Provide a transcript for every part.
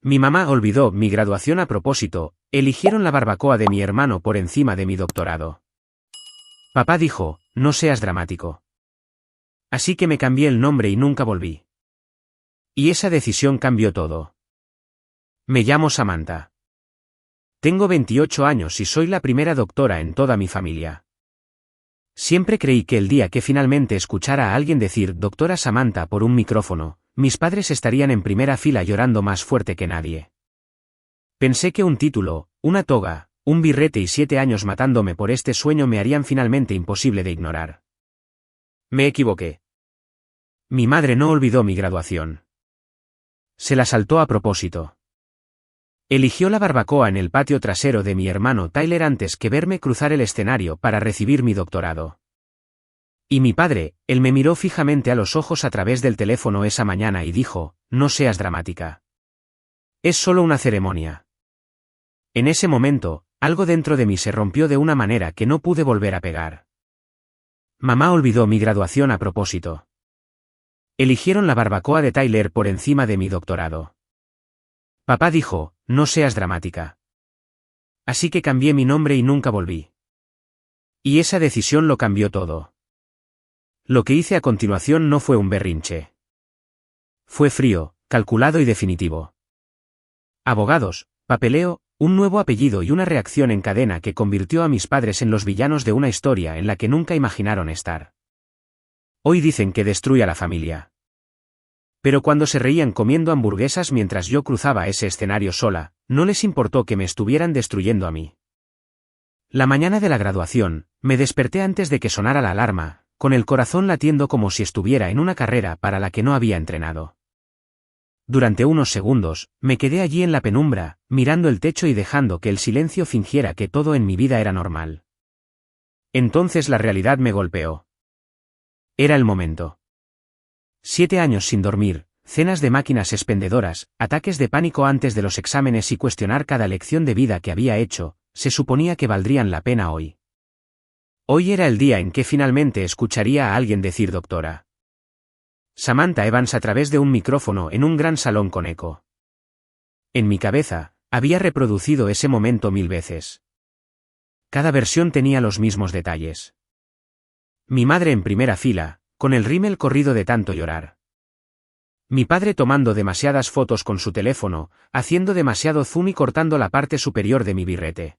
Mi mamá olvidó mi graduación a propósito, eligieron la barbacoa de mi hermano por encima de mi doctorado. Papá dijo, no seas dramático. Así que me cambié el nombre y nunca volví. Y esa decisión cambió todo. Me llamo Samantha. Tengo 28 años y soy la primera doctora en toda mi familia. Siempre creí que el día que finalmente escuchara a alguien decir doctora Samantha por un micrófono, mis padres estarían en primera fila llorando más fuerte que nadie. Pensé que un título, una toga, un birrete y 7 años matándome por este sueño me harían finalmente imposible de ignorar. Me equivoqué. Mi madre no olvidó mi graduación. Se la saltó a propósito. Eligió la barbacoa en el patio trasero de mi hermano Tyler antes que verme cruzar el escenario para recibir mi doctorado. Y mi padre, él me miró fijamente a los ojos a través del teléfono esa mañana y dijo, no seas dramática. Es solo una ceremonia. En ese momento, algo dentro de mí se rompió de una manera que no pude volver a pegar. Mamá olvidó mi graduación a propósito. Eligieron la barbacoa de Tyler por encima de mi doctorado. Papá dijo, no seas dramática. Así que cambié mi nombre y nunca volví. Y esa decisión lo cambió todo. Lo que hice a continuación no fue un berrinche. Fue frío, calculado y definitivo. Abogados, papeleo, un nuevo apellido y una reacción en cadena que convirtió a mis padres en los villanos de una historia en la que nunca imaginaron estar. Hoy dicen que destruye a la familia. Pero cuando se reían comiendo hamburguesas mientras yo cruzaba ese escenario sola, no les importó que me estuvieran destruyendo a mí. La mañana de la graduación, me desperté antes de que sonara la alarma, con el corazón latiendo como si estuviera en una carrera para la que no había entrenado. Durante unos segundos, me quedé allí en la penumbra, mirando el techo y dejando que el silencio fingiera que todo en mi vida era normal. Entonces la realidad me golpeó. Era el momento. 7 años sin dormir, cenas de máquinas expendedoras, ataques de pánico antes de los exámenes y cuestionar cada lección de vida que había hecho, se suponía que valdrían la pena hoy. Hoy era el día en que finalmente escucharía a alguien decir doctora Samantha Evans a través de un micrófono en un gran salón con eco. En mi cabeza, había reproducido ese momento 1000 veces. Cada versión tenía los mismos detalles. Mi madre en primera fila, con el rímel corrido de tanto llorar. Mi padre tomando demasiadas fotos con su teléfono, haciendo demasiado zoom y cortando la parte superior de mi birrete.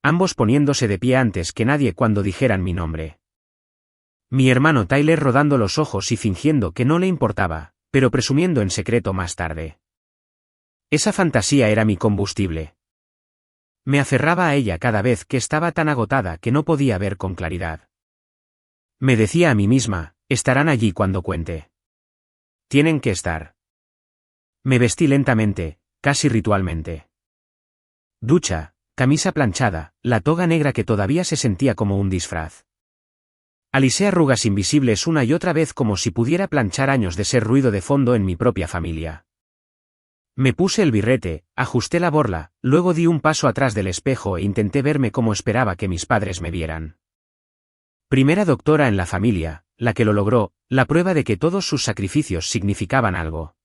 Ambos poniéndose de pie antes que nadie cuando dijeran mi nombre. Mi hermano Tyler rodando los ojos y fingiendo que no le importaba, pero presumiendo en secreto más tarde. Esa fantasía era mi combustible. Me aferraba a ella cada vez que estaba tan agotada que no podía ver con claridad. Me decía a mí misma, estarán allí cuando cuente. Tienen que estar. Me vestí lentamente, casi ritualmente. Ducha, camisa planchada, la toga negra que todavía se sentía como un disfraz. Alisé arrugas invisibles una y otra vez como si pudiera planchar años de ser ruido de fondo en mi propia familia. Me puse el birrete, ajusté la borla, luego di un paso atrás del espejo e intenté verme como esperaba que mis padres me vieran. Primera doctora en la familia, la que lo logró, la prueba de que todos sus sacrificios significaban algo.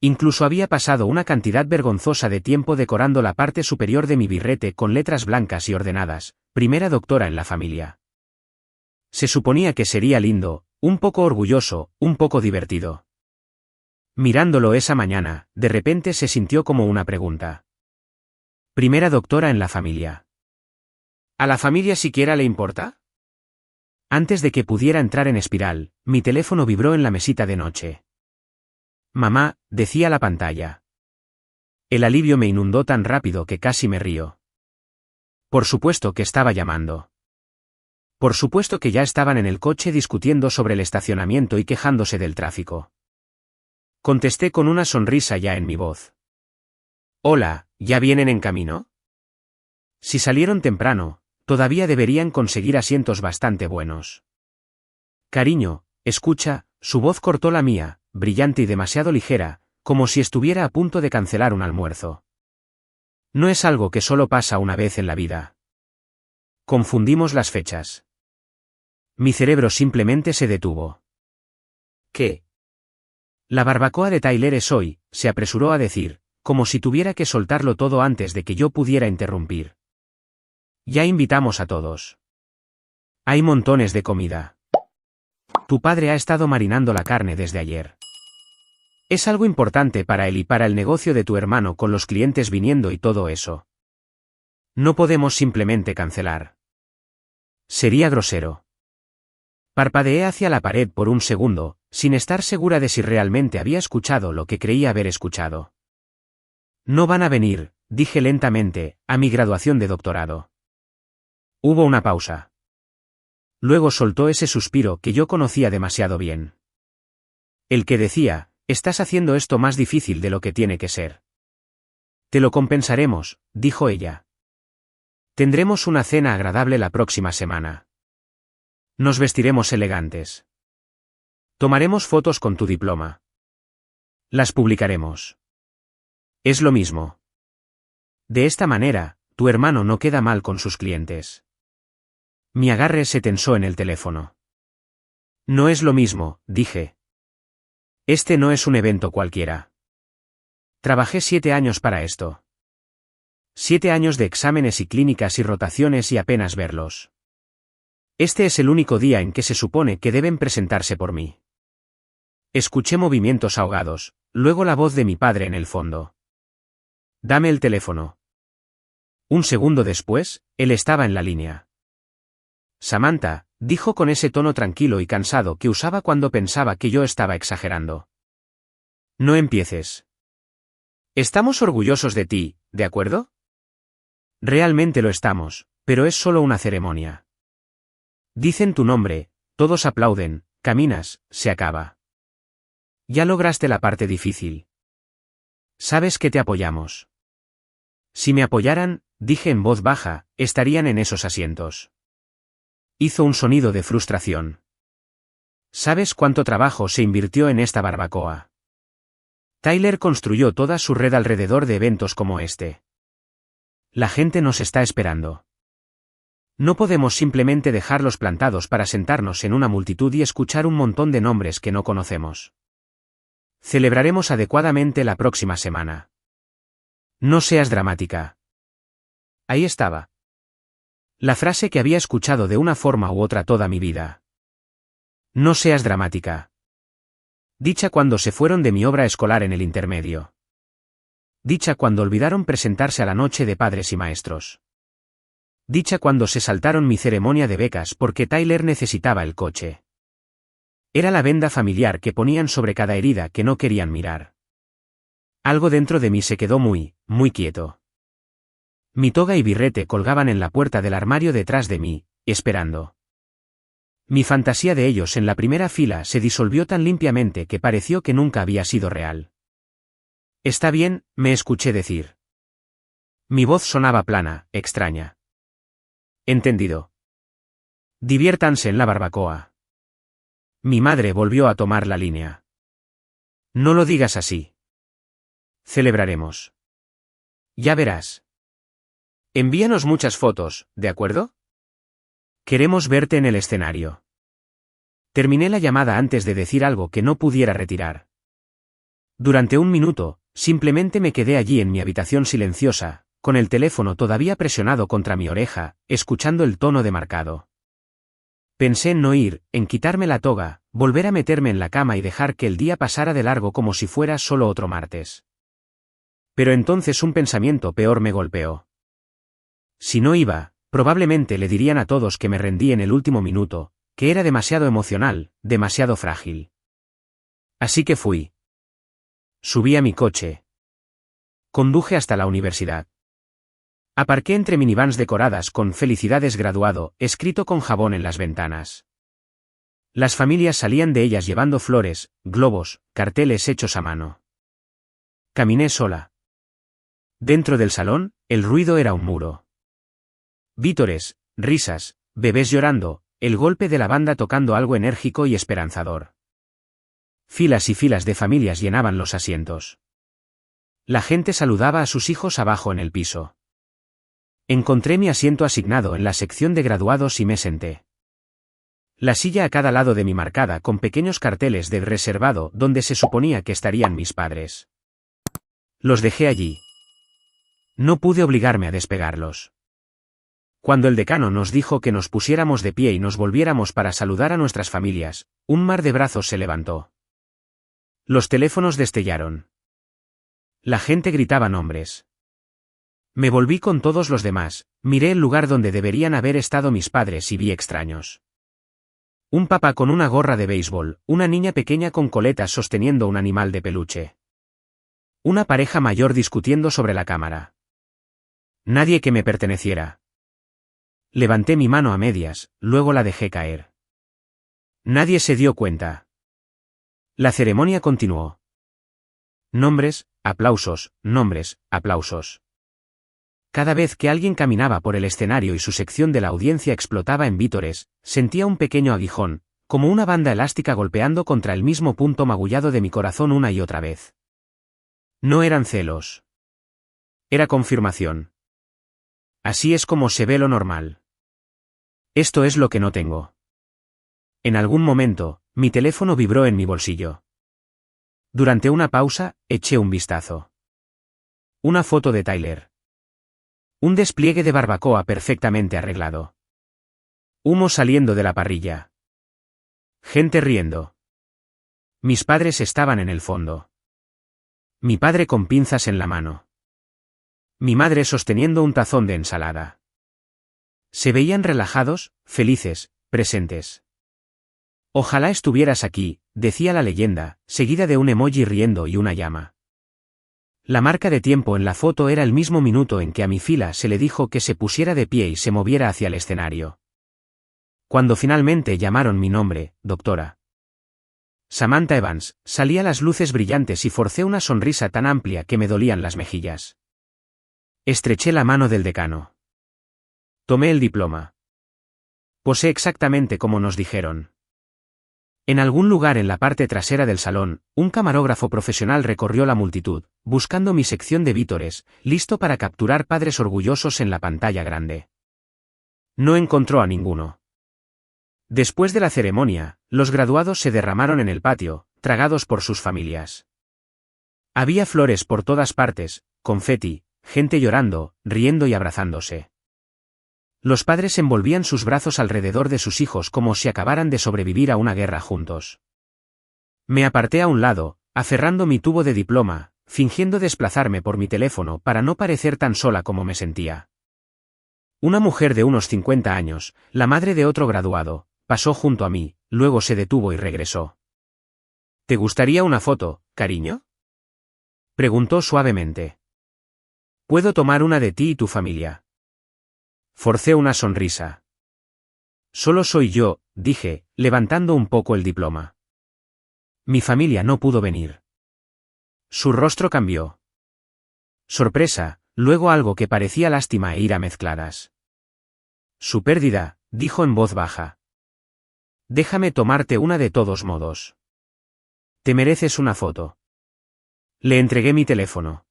Incluso había pasado una cantidad vergonzosa de tiempo decorando la parte superior de mi birrete con letras blancas y ordenadas, primera doctora en la familia. Se suponía que sería lindo, un poco orgulloso, un poco divertido. Mirándolo esa mañana, de repente se sintió como una pregunta. Primera doctora en la familia. ¿A la familia siquiera le importa? Antes de que pudiera entrar en espiral, mi teléfono vibró en la mesita de noche. Mamá, decía la pantalla. El alivio me inundó tan rápido que casi me río. Por supuesto que estaba llamando. Por supuesto que ya estaban en el coche discutiendo sobre el estacionamiento y quejándose del tráfico. Contesté con una sonrisa ya en mi voz. Hola, ¿ya vienen en camino? Si salieron temprano, todavía deberían conseguir asientos bastante buenos. Cariño, escucha, su voz cortó la mía, brillante y demasiado ligera, como si estuviera a punto de cancelar un almuerzo. No es algo que solo pasa una vez en la vida. Confundimos las fechas. Mi cerebro simplemente se detuvo. ¿Qué? La barbacoa de Tyler es hoy, se apresuró a decir, como si tuviera que soltarlo todo antes de que yo pudiera interrumpir. Ya invitamos a todos. Hay montones de comida. Tu padre ha estado marinando la carne desde ayer. Es algo importante para él y para el negocio de tu hermano con los clientes viniendo y todo eso. No podemos simplemente cancelar. Sería grosero. Parpadeé hacia la pared por un segundo, sin estar segura de si realmente había escuchado lo que creía haber escuchado. No van a venir, dije lentamente, a mi graduación de doctorado. Hubo una pausa. Luego soltó ese suspiro que yo conocía demasiado bien. El que decía, estás haciendo esto más difícil de lo que tiene que ser. Te lo compensaremos, dijo ella. Tendremos una cena agradable la próxima semana. Nos vestiremos elegantes. Tomaremos fotos con tu diploma. Las publicaremos. Es lo mismo. De esta manera, tu hermano no queda mal con sus clientes. Mi agarre se tensó en el teléfono. No es lo mismo, dije. Este no es un evento cualquiera. Trabajé 7 años para esto. 7 años de exámenes y clínicas y rotaciones y apenas verlos. Este es el único día en que se supone que deben presentarse por mí. Escuché movimientos ahogados, luego la voz de mi padre en el fondo. Dame el teléfono. Un segundo después, él estaba en la línea. Samantha, dijo con ese tono tranquilo y cansado que usaba cuando pensaba que yo estaba exagerando. No empieces. Estamos orgullosos de ti, ¿de acuerdo? Realmente lo estamos, pero es solo una ceremonia. Dicen tu nombre, todos aplauden, caminas, se acaba. Ya lograste la parte difícil. Sabes que te apoyamos. Si me apoyaran, dije en voz baja, estarían en esos asientos. Hizo un sonido de frustración. ¿Sabes cuánto trabajo se invirtió en esta barbacoa? Tyler construyó toda su red alrededor de eventos como este. La gente nos está esperando. No podemos simplemente dejarlos plantados para sentarnos en una multitud y escuchar un montón de nombres que no conocemos. Celebraremos adecuadamente la próxima semana. No seas dramática. Ahí estaba. La frase que había escuchado de una forma u otra toda mi vida. No seas dramática. Dicha cuando se fueron de mi obra escolar en el intermedio. Dicha cuando olvidaron presentarse a la noche de padres y maestros. Dicha cuando se saltaron mi ceremonia de becas porque Tyler necesitaba el coche. Era la venda familiar que ponían sobre cada herida que no querían mirar. Algo dentro de mí se quedó muy quieto. Mi toga y birrete colgaban en la puerta del armario detrás de mí, esperando. Mi fantasía de ellos en la primera fila se disolvió tan limpiamente que pareció que nunca había sido real. Está bien, me escuché decir. Mi voz sonaba plana, extraña. Entendido. Diviértanse en la barbacoa. Mi madre volvió a tomar la línea. No lo digas así. Celebraremos. Ya verás. Envíanos muchas fotos, ¿de acuerdo? Queremos verte en el escenario. Terminé la llamada antes de decir algo que no pudiera retirar. Durante un minuto, simplemente me quedé allí en mi habitación silenciosa, con el teléfono todavía presionado contra mi oreja, escuchando el tono demarcado. Pensé en no ir, en quitarme la toga, volver a meterme en la cama y dejar que el día pasara de largo como si fuera solo otro martes. Pero entonces un pensamiento peor me golpeó. Si no iba, probablemente le dirían a todos que me rendí en el último minuto, que era demasiado emocional, demasiado frágil. Así que fui. Subí a mi coche. Conduje hasta la universidad. Aparqué entre minivans decoradas con "Felicidades graduado" escrito con jabón en las ventanas. Las familias salían de ellas llevando flores, globos, carteles hechos a mano. Caminé sola. Dentro del salón, el ruido era un muro. Vítores, risas, bebés llorando, el golpe de la banda tocando algo enérgico y esperanzador. Filas y filas de familias llenaban los asientos. La gente saludaba a sus hijos abajo en el piso. Encontré mi asiento asignado en la sección de graduados y me senté. La silla a cada lado de mí marcada con pequeños carteles de reservado donde se suponía que estarían mis padres. Los dejé allí. No pude obligarme a despegarlos. Cuando el decano nos dijo que nos pusiéramos de pie y nos volviéramos para saludar a nuestras familias, un mar de brazos se levantó. Los teléfonos destellaron. La gente gritaba nombres. Me volví con todos los demás, miré el lugar donde deberían haber estado mis padres y vi extraños. Un papá con una gorra de béisbol, una niña pequeña con coletas sosteniendo un animal de peluche. Una pareja mayor discutiendo sobre la cámara. Nadie que me perteneciera. Levanté mi mano a medias, luego la dejé caer. Nadie se dio cuenta. La ceremonia continuó. Nombres, aplausos, nombres, aplausos. Cada vez que alguien caminaba por el escenario y su sección de la audiencia explotaba en vítores, sentía un pequeño aguijón, como una banda elástica golpeando contra el mismo punto magullado de mi corazón una y otra vez. No eran celos. Era confirmación. Así es como se ve lo normal. Esto es lo que no tengo. En algún momento, mi teléfono vibró en mi bolsillo. Durante una pausa, eché un vistazo. Una foto de Tyler. Un despliegue de barbacoa perfectamente arreglado. Humo saliendo de la parrilla. Gente riendo. Mis padres estaban en el fondo. Mi padre con pinzas en la mano. Mi madre sosteniendo un tazón de ensalada. Se veían relajados, felices, presentes. Ojalá estuvieras aquí, decía la leyenda, seguida de un emoji riendo y una llama. La marca de tiempo en la foto era el mismo minuto en que a mi fila se le dijo que se pusiera de pie y se moviera hacia el escenario. Cuando finalmente llamaron mi nombre, doctora Samantha Evans, salí a las luces brillantes y forcé una sonrisa tan amplia que me dolían las mejillas. Estreché la mano del decano. Tomé el diploma. Posé exactamente como nos dijeron. En algún lugar en la parte trasera del salón, un camarógrafo profesional recorrió la multitud, buscando mi sección de vítores, listo para capturar padres orgullosos en la pantalla grande. No encontró a ninguno. Después de la ceremonia, los graduados se derramaron en el patio, tragados por sus familias. Había flores por todas partes, confeti, gente llorando, riendo y abrazándose. Los padres envolvían sus brazos alrededor de sus hijos como si acabaran de sobrevivir a una guerra juntos. Me aparté a un lado, aferrando mi tubo de diploma, fingiendo desplazarme por mi teléfono para no parecer tan sola como me sentía. Una mujer de unos 50 años, la madre de otro graduado, pasó junto a mí, luego se detuvo y regresó. ¿Te gustaría una foto, cariño?, preguntó suavemente. ¿Puedo tomar una de ti y tu familia? Forcé una sonrisa. Solo soy yo, dije, levantando un poco el diploma. Mi familia no pudo venir. Su rostro cambió. Sorpresa, luego algo que parecía lástima e ira mezcladas. Su pérdida, dijo en voz baja. Déjame tomarte una de todos modos. Te mereces una foto. Le entregué mi teléfono.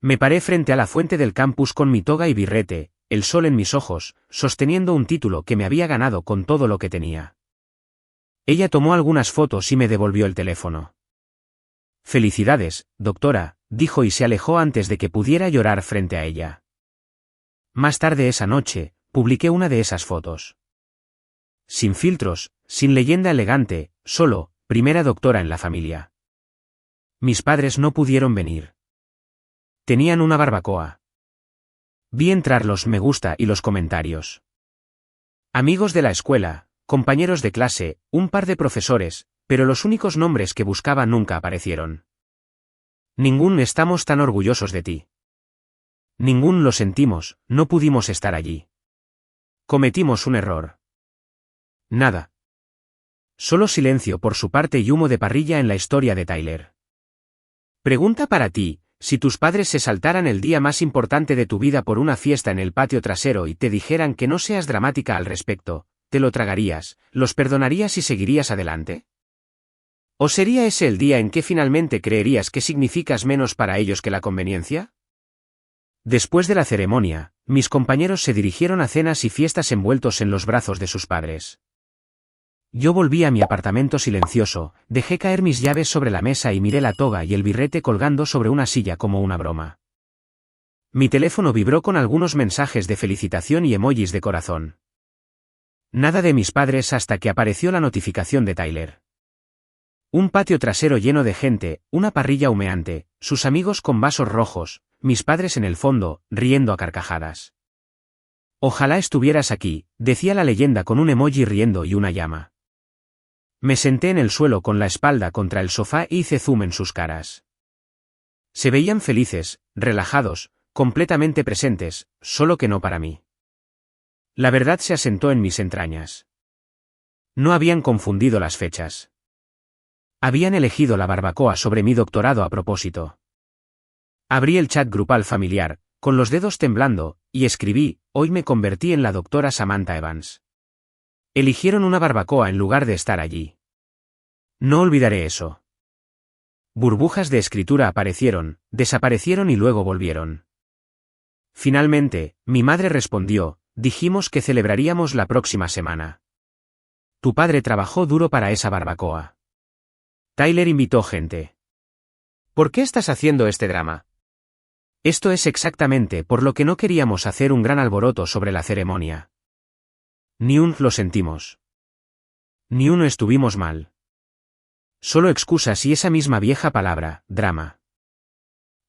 Me paré frente a la fuente del campus con mi toga y birrete, el sol en mis ojos, sosteniendo un título que me había ganado con todo lo que tenía. Ella tomó algunas fotos y me devolvió el teléfono. Felicidades, doctora, dijo y se alejó antes de que pudiera llorar frente a ella. Más tarde esa noche, publiqué una de esas fotos. Sin filtros, sin leyenda elegante, solo, primera doctora en la familia. Mis padres no pudieron venir. Tenían una barbacoa. Vi entrar los me gusta y los comentarios. Amigos de la escuela, compañeros de clase, un par de profesores, pero los únicos nombres que buscaba nunca aparecieron. Ningún estamos tan orgullosos de ti. Ningún lo sentimos, no pudimos estar allí. Cometimos un error. Nada. Solo silencio por su parte y humo de parrilla en la historia de Tyler. Pregunta para ti. Si tus padres se saltaran el día más importante de tu vida por una fiesta en el patio trasero y te dijeran que no seas dramática al respecto, ¿te lo tragarías, los perdonarías y seguirías adelante? ¿O sería ese el día en que finalmente creerías que significas menos para ellos que la conveniencia? Después de la ceremonia, mis compañeros se dirigieron a cenas y fiestas envueltos en los brazos de sus padres. Yo volví a mi apartamento silencioso, dejé caer mis llaves sobre la mesa y miré la toga y el birrete colgando sobre una silla como una broma. Mi teléfono vibró con algunos mensajes de felicitación y emojis de corazón. Nada de mis padres hasta que apareció la notificación de Tyler. Un patio trasero lleno de gente, una parrilla humeante, sus amigos con vasos rojos, mis padres en el fondo, riendo a carcajadas. Ojalá estuvieras aquí, decía la leyenda con un emoji riendo y una llama. Me senté en el suelo con la espalda contra el sofá e hice zoom en sus caras. Se veían felices, relajados, completamente presentes, solo que no para mí. La verdad se asentó en mis entrañas. No habían confundido las fechas. Habían elegido la barbacoa sobre mi doctorado a propósito. Abrí el chat grupal familiar, con los dedos temblando, y escribí: hoy me convertí en la doctora Samantha Evans. Eligieron una barbacoa en lugar de estar allí. No olvidaré eso. Burbujas de escritura aparecieron, desaparecieron y luego volvieron. Finalmente, mi madre respondió: dijimos que celebraríamos la próxima semana. Tu padre trabajó duro para esa barbacoa. Tyler invitó gente. ¿Por qué estás haciendo este drama? Esto es exactamente por lo que no queríamos hacer un gran alboroto sobre la ceremonia. Ni un lo sentimos. Ni uno estuvimos mal. Solo excusas y esa misma vieja palabra, drama.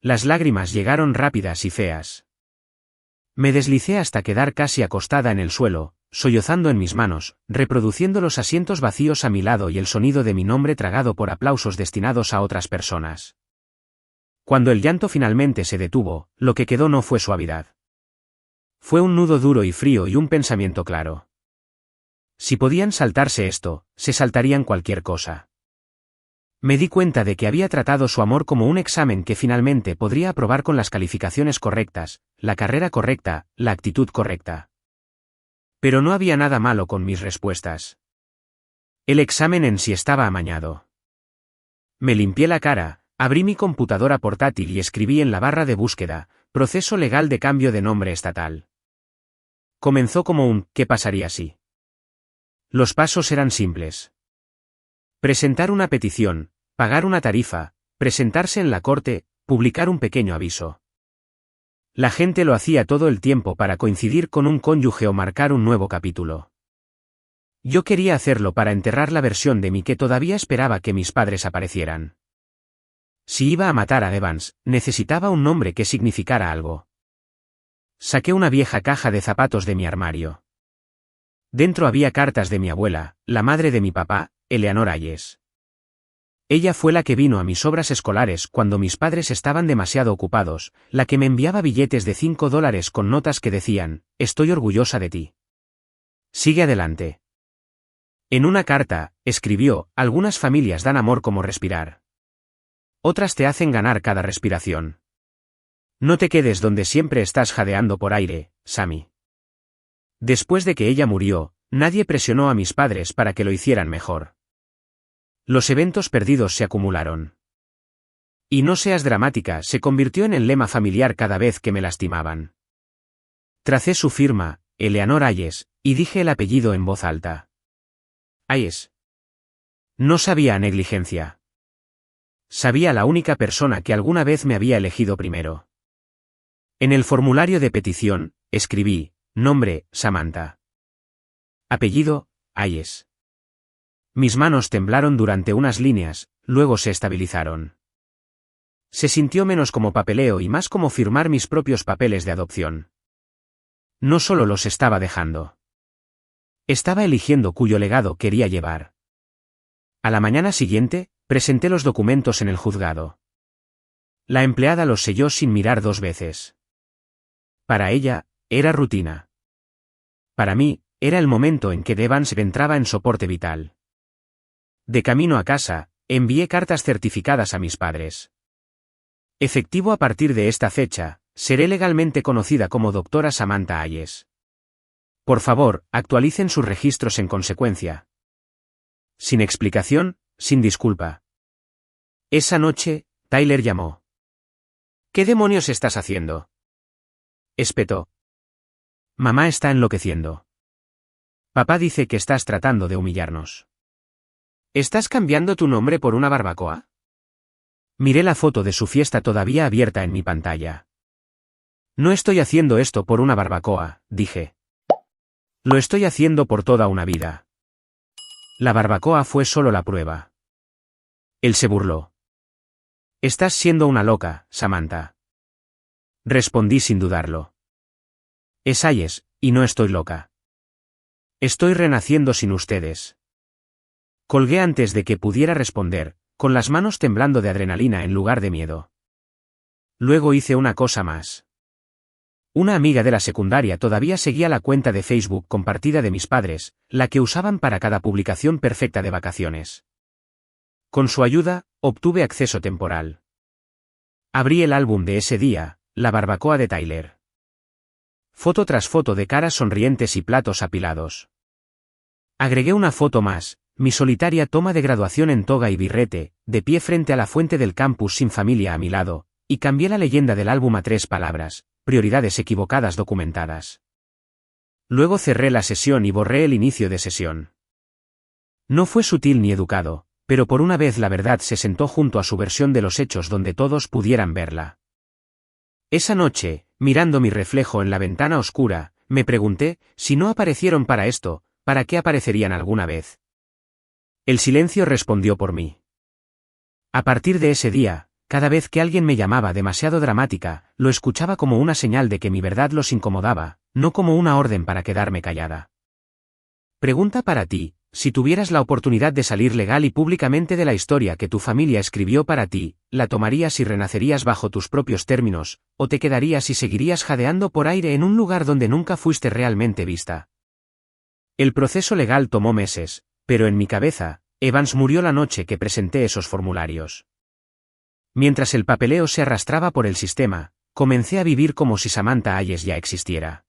Las lágrimas llegaron rápidas y feas. Me deslicé hasta quedar casi acostada en el suelo, sollozando en mis manos, reproduciendo los asientos vacíos a mi lado y el sonido de mi nombre tragado por aplausos destinados a otras personas. Cuando el llanto finalmente se detuvo, lo que quedó no fue suavidad. Fue un nudo duro y frío y un pensamiento claro. Si podían saltarse esto, se saltarían cualquier cosa. Me di cuenta de que había tratado su amor como un examen que finalmente podría aprobar con las calificaciones correctas, la carrera correcta, la actitud correcta. Pero no había nada malo con mis respuestas. El examen en sí estaba amañado. Me limpié la cara, abrí mi computadora portátil y escribí en la barra de búsqueda: proceso legal de cambio de nombre estatal. Comenzó como un ¿qué pasaría si? Los pasos eran simples. Presentar una petición, pagar una tarifa, presentarse en la corte, publicar un pequeño aviso. La gente lo hacía todo el tiempo para coincidir con un cónyuge o marcar un nuevo capítulo. Yo quería hacerlo para enterrar la versión de mí que todavía esperaba que mis padres aparecieran. Si iba a matar a Evans, necesitaba un nombre que significara algo. Saqué una vieja caja de zapatos de mi armario. Dentro había cartas de mi abuela, la madre de mi papá, Eleanor Hayes. Ella fue la que vino a mis obras escolares cuando mis padres estaban demasiado ocupados, la que me enviaba billetes de $5 con notas que decían: estoy orgullosa de ti. Sigue adelante. En una carta, escribió: algunas familias dan amor como respirar. Otras te hacen ganar cada respiración. No te quedes donde siempre estás jadeando por aire, Sammy. Después de que ella murió, nadie presionó a mis padres para que lo hicieran mejor. Los eventos perdidos se acumularon. Y no seas dramática se convirtió en el lema familiar cada vez que me lastimaban. Tracé su firma, Eleanor Hayes, y dije el apellido en voz alta. Hayes. No sabía a negligencia. Sabía la única persona que alguna vez me había elegido primero. En el formulario de petición, escribí: nombre, Samantha. Apellido, Hayes. Mis manos temblaron durante unas líneas, luego se estabilizaron. Se sintió menos como papeleo y más como firmar mis propios papeles de adopción. No solo los estaba dejando. Estaba eligiendo cuyo legado quería llevar. A la mañana siguiente, presenté los documentos en el juzgado. La empleada los selló sin mirar dos veces. Para ella, era rutina. Para mí, era el momento en que Evans entraba en soporte vital. De camino a casa, envié cartas certificadas a mis padres. Efectivo a partir de esta fecha, seré legalmente conocida como doctora Samantha Hayes. Por favor, actualicen sus registros en consecuencia. Sin explicación, sin disculpa. Esa noche, Tyler llamó. ¿Qué demonios estás haciendo? Espetó. Mamá está enloqueciendo. Papá dice que estás tratando de humillarnos. ¿Estás cambiando tu nombre por una barbacoa? Miré la foto de su fiesta todavía abierta en mi pantalla. No estoy haciendo esto por una barbacoa, dije. Lo estoy haciendo por toda una vida. La barbacoa fue solo la prueba. Él se burló. Estás siendo una loca, Samantha. Respondí sin dudarlo. Es Hayes, y no estoy loca. Estoy renaciendo sin ustedes. Colgué antes de que pudiera responder, con las manos temblando de adrenalina en lugar de miedo. Luego hice una cosa más. Una amiga de la secundaria todavía seguía la cuenta de Facebook compartida de mis padres, la que usaban para cada publicación perfecta de vacaciones. Con su ayuda, obtuve acceso temporal. Abrí el álbum de ese día, la barbacoa de Tyler. Foto tras foto de caras sonrientes y platos apilados. Agregué una foto más, mi solitaria toma de graduación en toga y birrete, de pie frente a la fuente del campus sin familia a mi lado, y cambié la leyenda del álbum a 3 palabras, prioridades equivocadas documentadas. Luego cerré la sesión y borré el inicio de sesión. No fue sutil ni educado, pero por una vez la verdad se sentó junto a su versión de los hechos donde todos pudieran verla. Esa noche, mirando mi reflejo en la ventana oscura, me pregunté, si no aparecieron para esto, ¿para qué aparecerían alguna vez? El silencio respondió por mí. A partir de ese día, cada vez que alguien me llamaba demasiado dramática, lo escuchaba como una señal de que mi verdad los incomodaba, no como una orden para quedarme callada. Pregunta para ti, si tuvieras la oportunidad de salir legal y públicamente de la historia que tu familia escribió para ti, ¿la tomarías y renacerías bajo tus propios términos, o te quedarías y seguirías jadeando por aire en un lugar donde nunca fuiste realmente vista? El proceso legal tomó meses, pero en mi cabeza, Evans murió la noche que presenté esos formularios. Mientras el papeleo se arrastraba por el sistema, comencé a vivir como si Samantha Hayes ya existiera.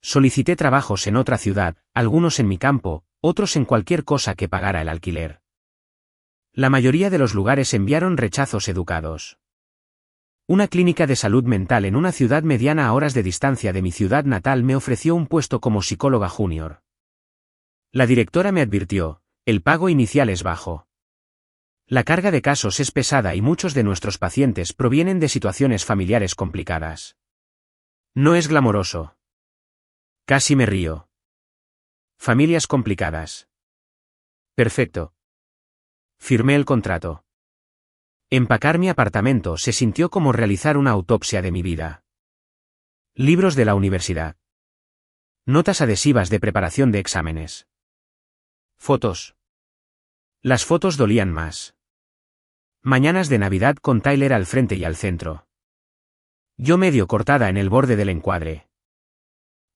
Solicité trabajos en otra ciudad, algunos en mi campo, otros en cualquier cosa que pagara el alquiler. La mayoría de los lugares enviaron rechazos educados. Una clínica de salud mental en una ciudad mediana a horas de distancia de mi ciudad natal me ofreció un puesto como psicóloga junior. La directora me advirtió, el pago inicial es bajo. La carga de casos es pesada y muchos de nuestros pacientes provienen de situaciones familiares complicadas. No es glamoroso. Casi me río. Familias complicadas. Perfecto. Firmé el contrato. Empacar mi apartamento se sintió como realizar una autopsia de mi vida. Libros de la universidad. Notas adhesivas de preparación de exámenes. Fotos. Las fotos dolían más. Mañanas de Navidad con Tyler al frente y al centro. Yo medio cortada en el borde del encuadre.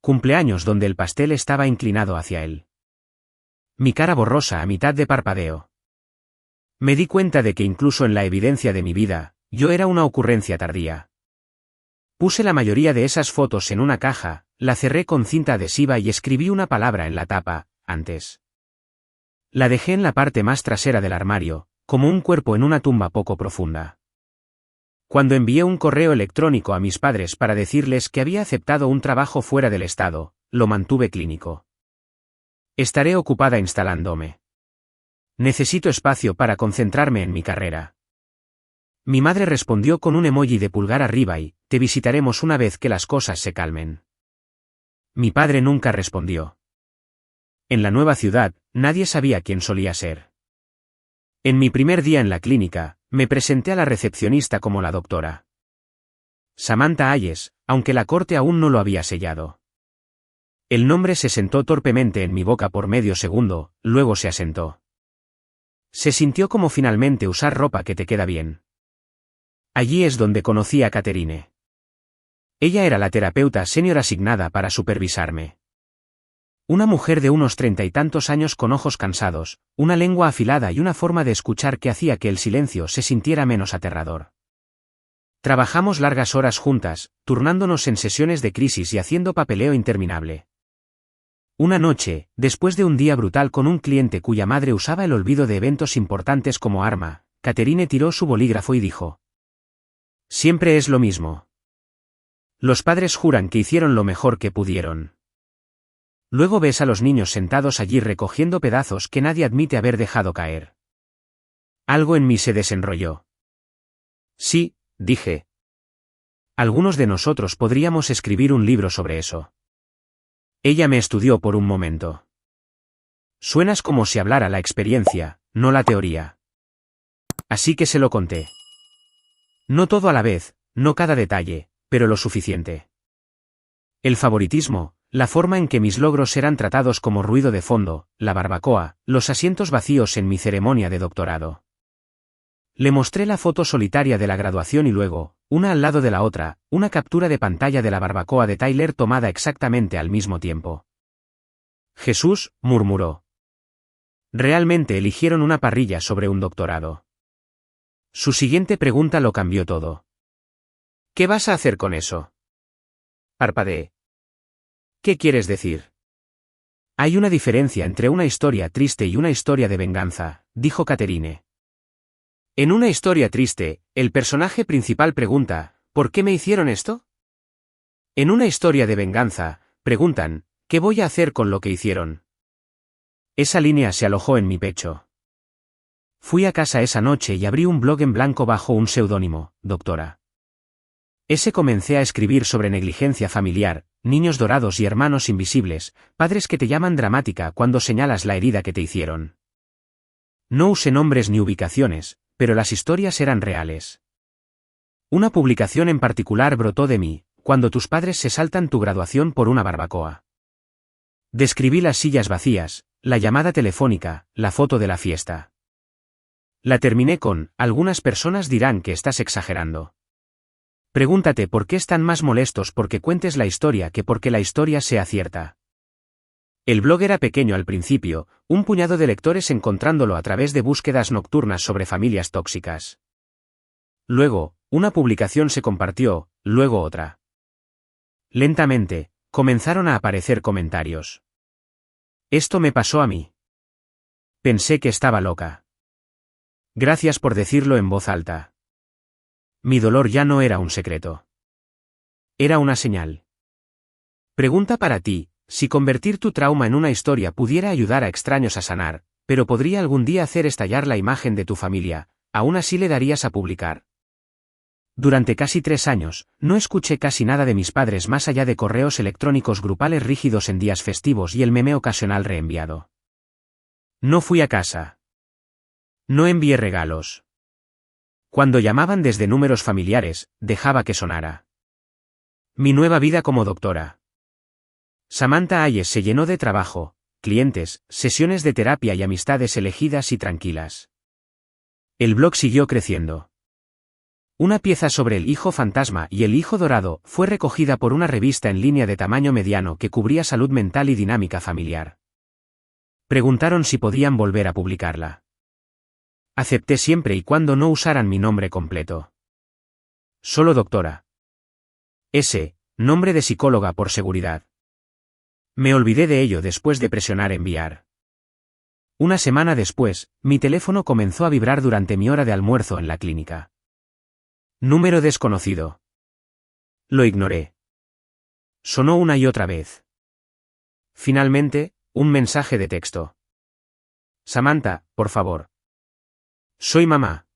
Cumpleaños donde el pastel estaba inclinado hacia él. Mi cara borrosa a mitad de parpadeo. Me di cuenta de que incluso en la evidencia de mi vida, yo era una ocurrencia tardía. Puse la mayoría de esas fotos en una caja, la cerré con cinta adhesiva y escribí una palabra en la tapa, antes. La dejé en la parte más trasera del armario, como un cuerpo en una tumba poco profunda. Cuando envié un correo electrónico a mis padres para decirles que había aceptado un trabajo fuera del estado, lo mantuve clínico. Estaré ocupada instalándome. Necesito espacio para concentrarme en mi carrera. Mi madre respondió con un emoji de pulgar arriba y, te visitaremos una vez que las cosas se calmen. Mi padre nunca respondió. En la nueva ciudad, nadie sabía quién solía ser. En mi primer día en la clínica, me presenté a la recepcionista como la doctora Samantha Hayes, aunque la corte aún no lo había sellado. El nombre se sentó torpemente en mi boca por medio segundo, luego se asentó. Se sintió como finalmente usar ropa que te queda bien. Allí es donde conocí a Catherine. Ella era la terapeuta senior asignada para supervisarme. Una mujer de unos 30 y tantos años con ojos cansados, una lengua afilada y una forma de escuchar que hacía que el silencio se sintiera menos aterrador. Trabajamos largas horas juntas, turnándonos en sesiones de crisis y haciendo papeleo interminable. Una noche, después de un día brutal con un cliente cuya madre usaba el olvido de eventos importantes como arma, Catherine tiró su bolígrafo y dijo: Siempre es lo mismo. Los padres juran que hicieron lo mejor que pudieron. Luego ves a los niños sentados allí recogiendo pedazos que nadie admite haber dejado caer. Algo en mí se desenrolló. Sí, dije. Algunos de nosotros podríamos escribir un libro sobre eso. Ella me estudió por un momento. Suenas como si hablara la experiencia, no la teoría. Así que se lo conté. No todo a la vez, no cada detalle, pero lo suficiente. El favoritismo, la forma en que mis logros eran tratados como ruido de fondo, la barbacoa, los asientos vacíos en mi ceremonia de doctorado. Le mostré la foto solitaria de la graduación y luego, una al lado de la otra, una captura de pantalla de la barbacoa de Tyler tomada exactamente al mismo tiempo. Jesús, murmuró. Realmente eligieron una parrilla sobre un doctorado. Su siguiente pregunta lo cambió todo. ¿Qué vas a hacer con eso? Parpadeé. ¿Qué quieres decir? Hay una diferencia entre una historia triste y una historia de venganza, dijo Catherine. En una historia triste, el personaje principal pregunta, ¿por qué me hicieron esto? En una historia de venganza, preguntan, ¿qué voy a hacer con lo que hicieron? Esa línea se alojó en mi pecho. Fui a casa esa noche y abrí un blog en blanco bajo un seudónimo, doctora. Comencé a escribir sobre negligencia familiar, niños dorados y hermanos invisibles, padres que te llaman dramática cuando señalas la herida que te hicieron. No usé nombres ni ubicaciones, pero las historias eran reales. Una publicación en particular brotó de mí, cuando tus padres se saltan tu graduación por una barbacoa. Describí las sillas vacías, la llamada telefónica, la foto de la fiesta. La terminé con, algunas personas dirán que estás exagerando. Pregúntate por qué están más molestos porque cuentes la historia que porque la historia sea cierta. El blog era pequeño al principio, un puñado de lectores encontrándolo a través de búsquedas nocturnas sobre familias tóxicas. Luego, una publicación se compartió, luego otra. Lentamente, comenzaron a aparecer comentarios. Esto me pasó a mí. Pensé que estaba loca. Gracias por decirlo en voz alta. Mi dolor ya no era un secreto. Era una señal. Pregunta para ti. Si convertir tu trauma en una historia pudiera ayudar a extraños a sanar, pero podría algún día hacer estallar la imagen de tu familia, ¿aún así le darías a publicar? Durante casi 3 años, no escuché casi nada de mis padres más allá de correos electrónicos grupales rígidos en días festivos y el meme ocasional reenviado. No fui a casa. No envié regalos. Cuando llamaban desde números familiares, dejaba que sonara. Mi nueva vida como doctora. Samantha Hayes se llenó de trabajo, clientes, sesiones de terapia y amistades elegidas y tranquilas. El blog siguió creciendo. Una pieza sobre el hijo fantasma y el hijo dorado fue recogida por una revista en línea de tamaño mediano que cubría salud mental y dinámica familiar. Preguntaron si podían volver a publicarla. Acepté siempre y cuando no usaran mi nombre completo. Solo doctora. Nombre de psicóloga por seguridad. Me olvidé de ello después de presionar enviar. Una semana después, mi teléfono comenzó a vibrar durante mi hora de almuerzo en la clínica. Número desconocido. Lo ignoré. Sonó una y otra vez. Finalmente, un mensaje de texto. Samantha, por favor. Soy mamá.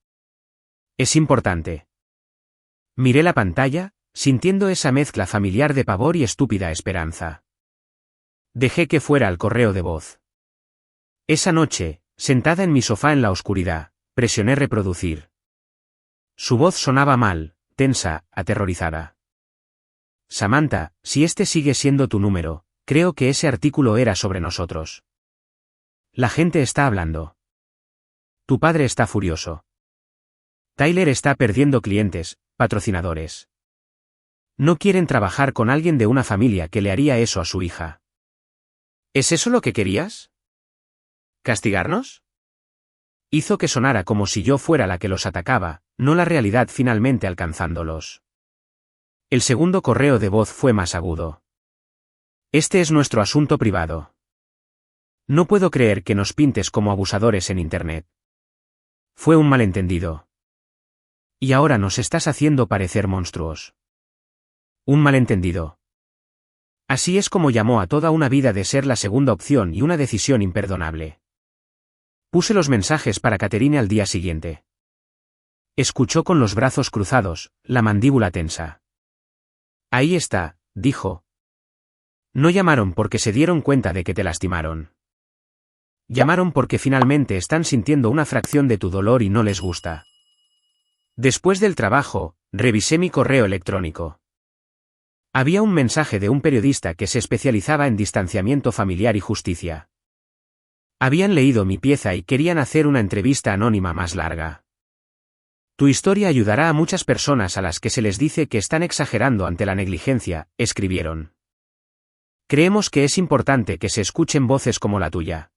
Es importante. Miré la pantalla, sintiendo esa mezcla familiar de pavor y estúpida esperanza. Dejé que fuera al correo de voz. Esa noche, sentada en mi sofá en la oscuridad, presioné reproducir. Su voz sonaba mal, tensa, aterrorizada. Samantha, si este sigue siendo tu número, creo que ese artículo era sobre nosotros. La gente está hablando. Tu padre está furioso. Tyler está perdiendo clientes, patrocinadores. No quieren trabajar con alguien de una familia que le haría eso a su hija. ¿Es eso lo que querías? ¿Castigarnos? Hizo que sonara como si yo fuera la que los atacaba, no la realidad finalmente alcanzándolos. El segundo correo de voz fue más agudo. Este es nuestro asunto privado. No puedo creer que nos pintes como abusadores en Internet. Fue un malentendido. Y ahora nos estás haciendo parecer monstruos. Un malentendido. Así es como llamó a toda una vida de ser la segunda opción y una decisión imperdonable. Puse los mensajes para Catherine al día siguiente. Escuchó con los brazos cruzados, la mandíbula tensa. Ahí está, dijo. No llamaron porque se dieron cuenta de que te lastimaron. Llamaron porque finalmente están sintiendo una fracción de tu dolor y no les gusta. Después del trabajo, revisé mi correo electrónico. Había un mensaje de un periodista que se especializaba en distanciamiento familiar y justicia. Habían leído mi pieza y querían hacer una entrevista anónima más larga. Tu historia ayudará a muchas personas a las que se les dice que están exagerando ante la negligencia, escribieron. Creemos que es importante que se escuchen voces como la tuya.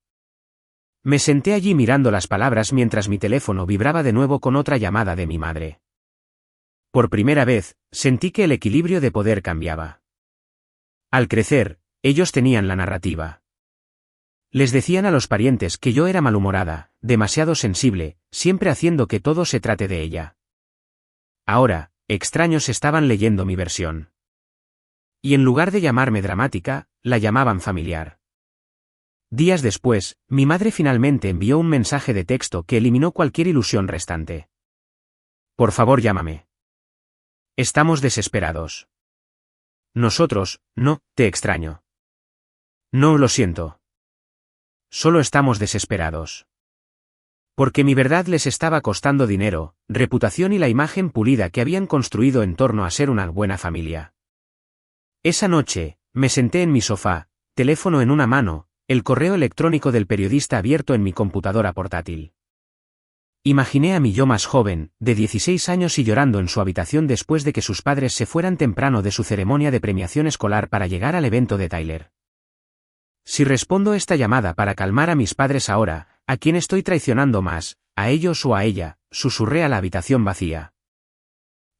Me senté allí mirando las palabras mientras mi teléfono vibraba de nuevo con otra llamada de mi madre. Por primera vez, sentí que el equilibrio de poder cambiaba. Al crecer, ellos tenían la narrativa. Les decían a los parientes que yo era malhumorada, demasiado sensible, siempre haciendo que todo se trate de ella. Ahora, extraños estaban leyendo mi versión. Y en lugar de llamarme dramática, la llamaban familiar. Días después, mi madre finalmente envió un mensaje de texto que eliminó cualquier ilusión restante. Por favor, llámame. Estamos desesperados. Nosotros, no, te extraño. No, lo siento. Solo estamos desesperados. Porque mi verdad les estaba costando dinero, reputación y la imagen pulida que habían construido en torno a ser una buena familia. Esa noche, me senté en mi sofá, teléfono en una mano, el correo electrónico del periodista abierto en mi computadora portátil. Imaginé a mi yo más joven, de 16 años y llorando en su habitación después de que sus padres se fueran temprano de su ceremonia de premiación escolar para llegar al evento de Tyler. Si respondo esta llamada para calmar a mis padres ahora, ¿a quién estoy traicionando más, a ellos o a ella?, susurré a la habitación vacía.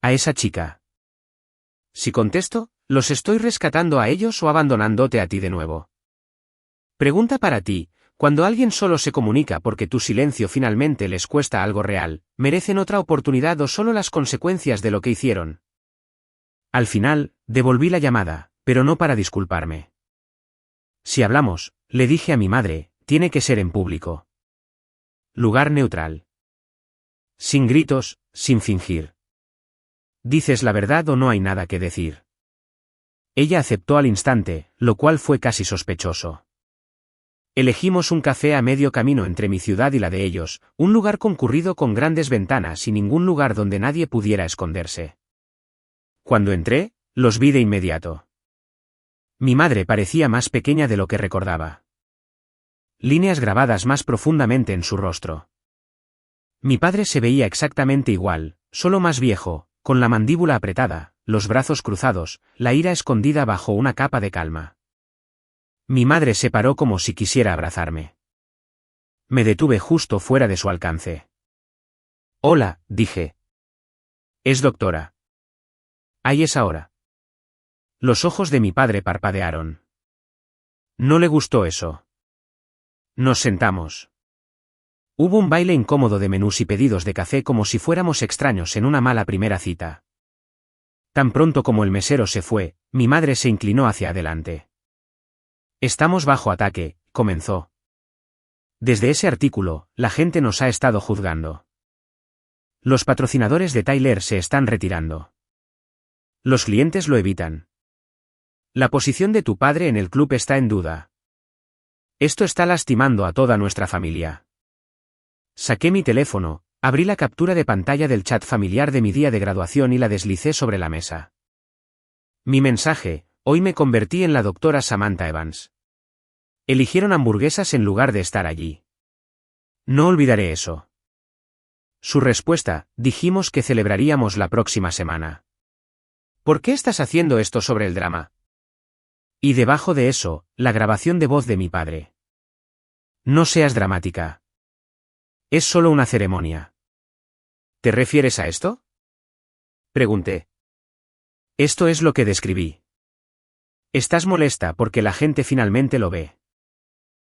A esa chica. Si contesto, ¿los estoy rescatando a ellos o abandonándote a ti de nuevo? Pregunta para ti, cuando alguien solo se comunica porque tu silencio finalmente les cuesta algo real, ¿merecen otra oportunidad o solo las consecuencias de lo que hicieron? Al final, devolví la llamada, pero no para disculparme. Si hablamos, le dije a mi madre, tiene que ser en público. Lugar neutral. Sin gritos, sin fingir. ¿Dices la verdad o no hay nada que decir? Ella aceptó al instante, lo cual fue casi sospechoso. Elegimos un café a medio camino entre mi ciudad y la de ellos, un lugar concurrido con grandes ventanas y ningún lugar donde nadie pudiera esconderse. Cuando entré, los vi de inmediato. Mi madre parecía más pequeña de lo que recordaba. Líneas grabadas más profundamente en su rostro. Mi padre se veía exactamente igual, solo más viejo, con la mandíbula apretada, los brazos cruzados, la ira escondida bajo una capa de calma. Mi madre se paró como si quisiera abrazarme. Me detuve justo fuera de su alcance. Hola, dije. Es doctora. Ahí es ahora. Los ojos de mi padre parpadearon. No le gustó eso. Nos sentamos. Hubo un baile incómodo de menús y pedidos de café como si fuéramos extraños en una mala primera cita. Tan pronto como el mesero se fue, mi madre se inclinó hacia adelante. Estamos bajo ataque, comenzó. Desde ese artículo, la gente nos ha estado juzgando. Los patrocinadores de Tyler se están retirando. Los clientes lo evitan. La posición de tu padre en el club está en duda. Esto está lastimando a toda nuestra familia. Saqué mi teléfono, abrí la captura de pantalla del chat familiar de mi día de graduación y la deslicé sobre la mesa. Mi mensaje: hoy me convertí en la doctora Samantha Evans. Eligieron hamburguesas en lugar de estar allí. No olvidaré eso. Su respuesta: dijimos que celebraríamos la próxima semana. ¿Por qué estás haciendo esto sobre el drama? Y debajo de eso, la grabación de voz de mi padre. No seas dramática. Es solo una ceremonia. ¿Te refieres a esto? Pregunté. Esto es lo que describí. Estás molesta porque la gente finalmente lo ve.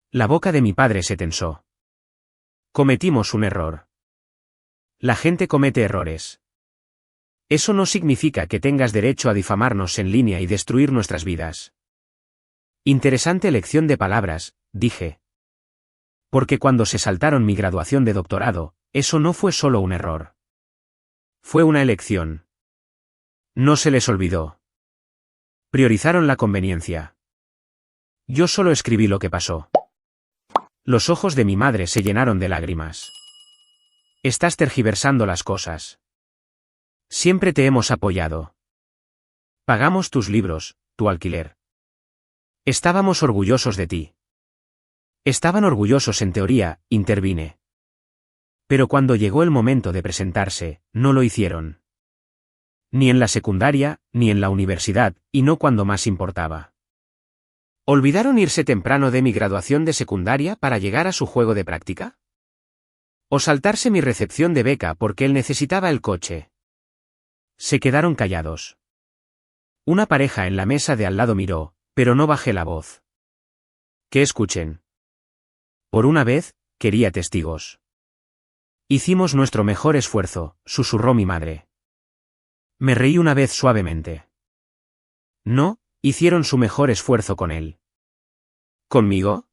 La boca de mi padre se tensó. Cometimos un error. La gente comete errores. Eso no significa que tengas derecho a difamarnos en línea y destruir nuestras vidas. Interesante elección de palabras, dije. Porque cuando se saltaron mi graduación de doctorado, eso no fue solo un error. Fue una elección. No se les olvidó. Priorizaron la conveniencia. Yo solo escribí lo que pasó. Los ojos de mi madre se llenaron de lágrimas. Estás tergiversando las cosas. Siempre te hemos apoyado. Pagamos tus libros, tu alquiler. Estábamos orgullosos de ti. Estaban orgullosos en teoría, intervine. Pero cuando llegó el momento de presentarse, no lo hicieron. Ni en la secundaria, ni en la universidad, y no cuando más importaba. ¿Olvidaron irse temprano de mi graduación de secundaria para llegar a su juego de práctica? ¿O saltarse mi recepción de beca porque él necesitaba el coche? Se quedaron callados. Una pareja en la mesa de al lado miró, pero no bajé la voz. Que escuchen. Por una vez, quería testigos. Hicimos nuestro mejor esfuerzo, susurró mi madre. Me reí una vez suavemente. No, hicieron su mejor esfuerzo con él. ¿Conmigo?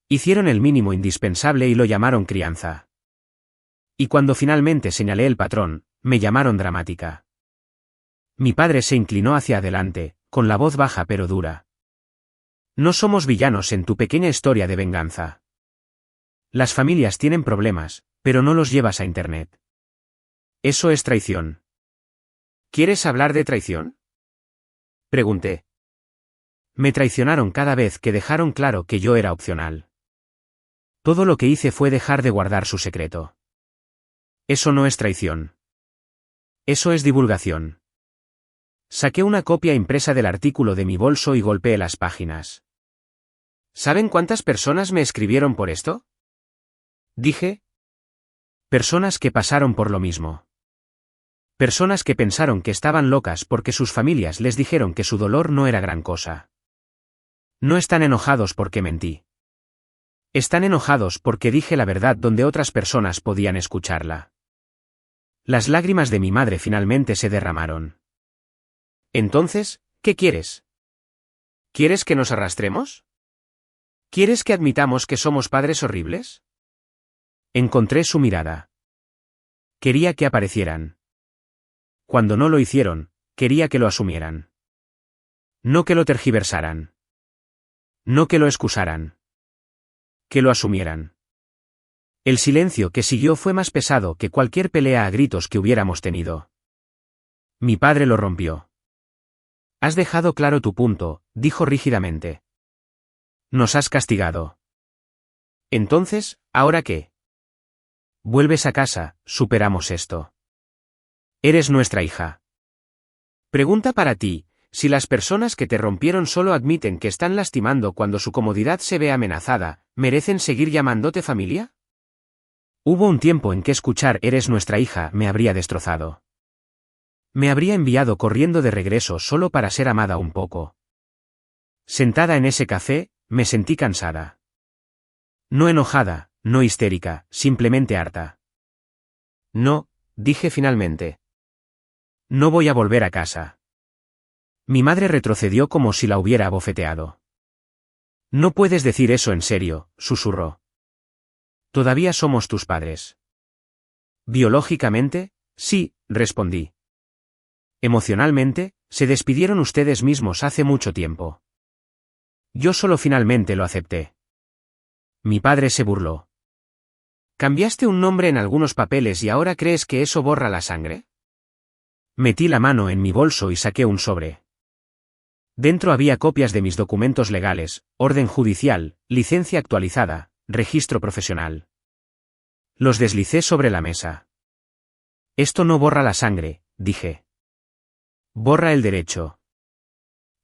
Hicieron el mínimo indispensable y lo llamaron crianza. Y cuando finalmente señalé el patrón, me llamaron dramática. Mi padre se inclinó hacia adelante, con la voz baja pero dura. No somos villanos en tu pequeña historia de venganza. Las familias tienen problemas, pero no los llevas a Internet. Eso es traición. ¿Quieres hablar de traición? Pregunté. Me traicionaron cada vez que dejaron claro que yo era opcional. Todo lo que hice fue dejar de guardar su secreto. Eso no es traición. Eso es divulgación. Saqué una copia impresa del artículo de mi bolso y golpeé las páginas. ¿Saben cuántas personas me escribieron por esto? Dije. Personas que pasaron por lo mismo. Personas que pensaron que estaban locas porque sus familias les dijeron que su dolor no era gran cosa. No están enojados porque mentí. Están enojados porque dije la verdad donde otras personas podían escucharla. Las lágrimas de mi madre finalmente se derramaron. Entonces, ¿qué quieres? ¿Quieres que nos arrastremos? ¿Quieres que admitamos que somos padres horribles? Encontré su mirada. Quería que aparecieran. Cuando no lo hicieron, quería que lo asumieran. No que lo tergiversaran. No que lo excusaran. Que lo asumieran. El silencio que siguió fue más pesado que cualquier pelea a gritos que hubiéramos tenido. Mi padre lo rompió. Has dejado claro tu punto, dijo rígidamente. Nos has castigado. Entonces, ¿ahora qué? Vuelves a casa, superamos esto. Eres nuestra hija. Pregunta para ti, si las personas que te rompieron solo admiten que están lastimando cuando su comodidad se ve amenazada, ¿merecen seguir llamándote familia? Hubo un tiempo en que escuchar eres nuestra hija me habría destrozado. Me habría enviado corriendo de regreso solo para ser amada un poco. Sentada en ese café, me sentí cansada. No enojada, no histérica, simplemente harta. No, dije finalmente. No voy a volver a casa. Mi madre retrocedió como si la hubiera abofeteado. No puedes decir eso en serio, susurró. Todavía somos tus padres. Biológicamente, sí, respondí. Emocionalmente, se despidieron ustedes mismos hace mucho tiempo. Yo solo finalmente lo acepté. Mi padre se burló. ¿Cambiaste un nombre en algunos papeles y ahora crees que eso borra la sangre? Metí la mano en mi bolso y saqué un sobre. Dentro había copias de mis documentos legales, orden judicial, licencia actualizada, registro profesional. Los deslicé sobre la mesa. Esto no borra la sangre, dije. Borra el derecho.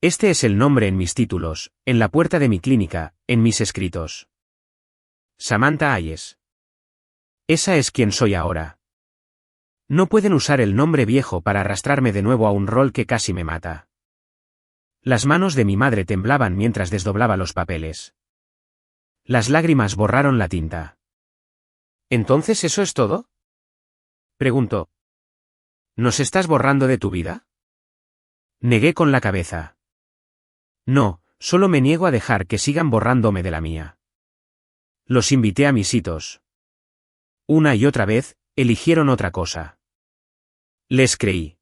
Este es el nombre en mis títulos, en la puerta de mi clínica, en mis escritos. Samantha Hayes. Esa es quien soy ahora. No pueden usar el nombre viejo para arrastrarme de nuevo a un rol que casi me mata. Las manos de mi madre temblaban mientras desdoblaba los papeles. Las lágrimas borraron la tinta. ¿Entonces eso es todo? Preguntó. ¿Nos estás borrando de tu vida? Negué con la cabeza. No, solo me niego a dejar que sigan borrándome de la mía. Los invité a mis hitos. Una y otra vez, eligieron otra cosa. Les creí.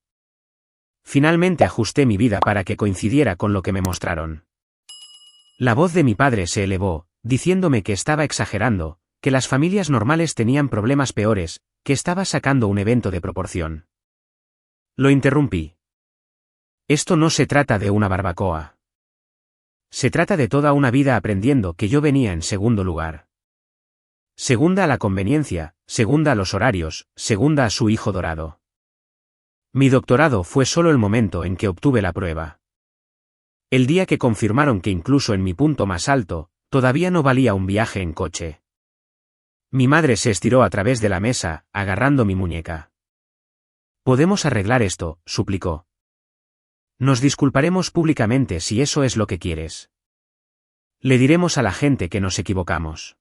Finalmente ajusté mi vida para que coincidiera con lo que me mostraron. La voz de mi padre se elevó, diciéndome que estaba exagerando, que las familias normales tenían problemas peores, que estaba sacando un evento de proporción. Lo interrumpí. Esto no se trata de una barbacoa. Se trata de toda una vida aprendiendo que yo venía en segundo lugar. Segunda a la conveniencia, segunda a los horarios, segunda a su hijo dorado. Mi doctorado fue solo el momento en que obtuve la prueba. El día que confirmaron que incluso en mi punto más alto, todavía no valía un viaje en coche. Mi madre se estiró a través de la mesa, agarrando mi muñeca. «Podemos arreglar esto», suplicó. «Nos disculparemos públicamente si eso es lo que quieres. Le diremos a la gente que nos equivocamos.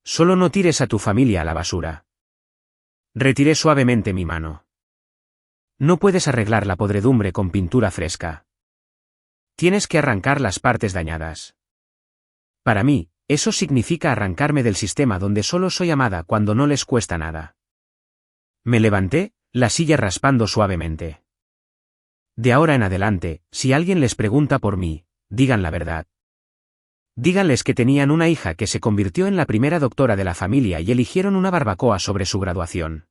Solo no tires a tu familia a la basura». Retiré suavemente mi mano. «No puedes arreglar la podredumbre con pintura fresca. Tienes que arrancar las partes dañadas. Para mí, eso significa arrancarme del sistema donde solo soy amada cuando no les cuesta nada». Me levanté, la silla raspando suavemente. «De ahora en adelante, si alguien les pregunta por mí, digan la verdad. Díganles que tenían una hija que se convirtió en la primera doctora de la familia y eligieron una barbacoa sobre su graduación.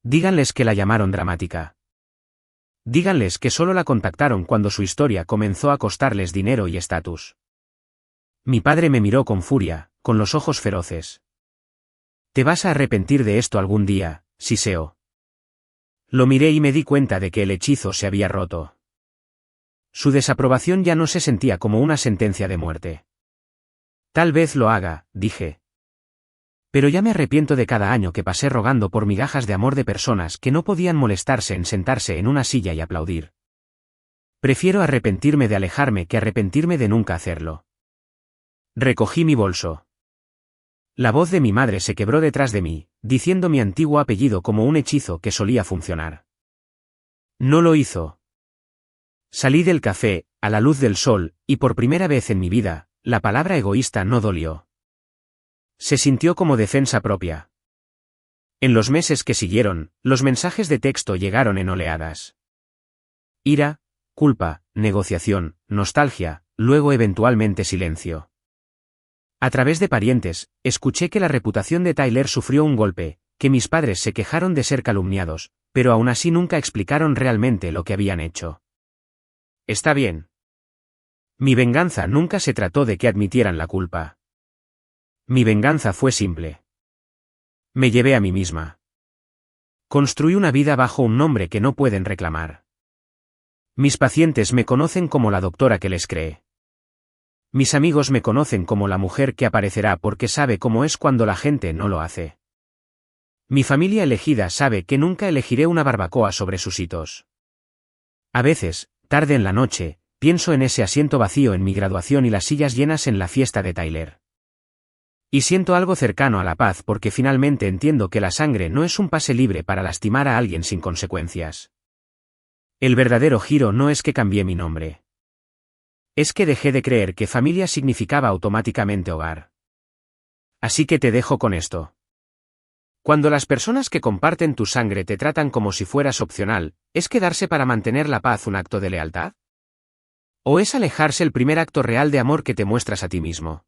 Díganles que la llamaron dramática. Díganles que solo la contactaron cuando su historia comenzó a costarles dinero y estatus». Mi padre me miró con furia, con los ojos feroces. «Te vas a arrepentir de esto algún día, Siseo». Lo miré y me di cuenta de que el hechizo se había roto. Su desaprobación ya no se sentía como una sentencia de muerte. «Tal vez lo haga», dije. «Pero ya me arrepiento de cada año que pasé rogando por migajas de amor de personas que no podían molestarse en sentarse en una silla y aplaudir. Prefiero arrepentirme de alejarme que arrepentirme de nunca hacerlo». Recogí mi bolso. La voz de mi madre se quebró detrás de mí, diciendo mi antiguo apellido como un hechizo que solía funcionar. No lo hizo. Salí del café, a la luz del sol, y por primera vez en mi vida, la palabra egoísta no dolió. Se sintió como defensa propia. En los meses que siguieron, los mensajes de texto llegaron en oleadas. Ira, culpa, negociación, nostalgia, luego eventualmente silencio. A través de parientes, escuché que la reputación de Tyler sufrió un golpe, que mis padres se quejaron de ser calumniados, pero aún así nunca explicaron realmente lo que habían hecho. Está bien. Mi venganza nunca se trató de que admitieran la culpa. Mi venganza fue simple. Me llevé a mí misma. Construí una vida bajo un nombre que no pueden reclamar. Mis pacientes me conocen como la doctora que les cree. Mis amigos me conocen como la mujer que aparecerá porque sabe cómo es cuando la gente no lo hace. Mi familia elegida sabe que nunca elegiré una barbacoa sobre sus hitos. A veces, tarde en la noche, pienso en ese asiento vacío en mi graduación y las sillas llenas en la fiesta de Tyler. Y siento algo cercano a la paz porque finalmente entiendo que la sangre no es un pase libre para lastimar a alguien sin consecuencias. El verdadero giro no es que cambié mi nombre. Es que dejé de creer que familia significaba automáticamente hogar. Así que te dejo con esto. Cuando las personas que comparten tu sangre te tratan como si fueras opcional, ¿es quedarse para mantener la paz un acto de lealtad? ¿O es alejarse el primer acto real de amor que te muestras a ti mismo?